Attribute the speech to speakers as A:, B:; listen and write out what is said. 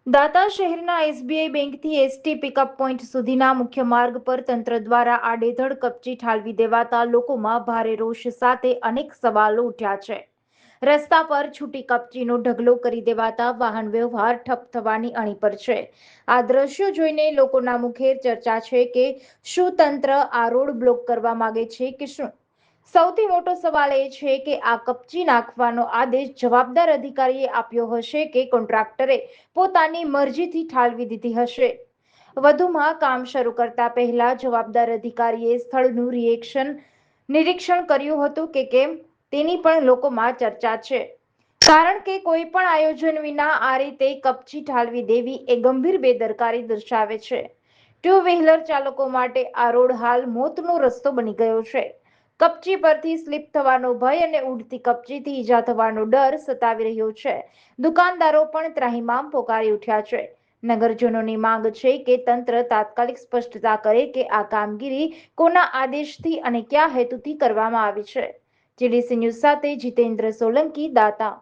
A: દાતા શહેરના SBI બેંકથી ST pickup point સુધીના મુખ્ય માર્ગ પર તંત્ર દ્વારા આડેધડ કપચી ઠાલવી દેવાતા લોકોમાં ભારે રોષ સાથે અનેક સવાલો ઉઠ્યા છે. રસ્તા પર છૂટી કપચીનો ઢગલો કરી દેવાતા વાહન વ્યવહાર ઠપ થવાની અણી પર છે. આ દ્રશ્યો જોઈને લોકોના મુખે ચર્ચા છે કે શું તંત્ર આ રોડ બ્લોક કરવા માંગે છે કે શું? સૌથી મોટો સવાલ એ છે કે આ કપચી નાખવાનો આદેશ જવાબદાર અધિકારીએ આપ્યો હશે કે કોન્ટ્રાક્ટરે પોતાની મરજીથી ઠાલવી દીધી હશે. વધુમાં કામ શરૂ કરતા પહેલા જવાબદાર અધિકારીએ સ્થળનું નિરીક્ષણ કર્યું હતું કે કેમ તેની પણ લોકોમાં ચર્ચા છે. કારણ કે કોઈ પણ આયોજન વિના આ રીતે કપચી ઠાલવી દેવી એ ગંભીર બેદરકારી દર્શાવે છે. ટુ વ્હીલર ચાલકો માટે આ રોડ હાલ મોતનો રસ્તો બની ગયો છે. કપચી પરથી સ્લીપ થવાનો ભય અને ઉડતી કપચીથી ઈજા થવાનો ડર સતાવી રહ્યો છે. દુકાનદારો પણ ત્રાહિમામ પોકારી ઉઠ્યા છે. નગરજનોની માંગ છે કે તંત્ર તાત્કાલિક સ્પષ્ટતા કરે કે આ કામગીરી કોના આદેશથી અને કયા હેતુથી કરવામાં આવી છે. જીડીસી ન્યૂઝ સાથે જીતેન્દ્ર સોલંકી, દાતા.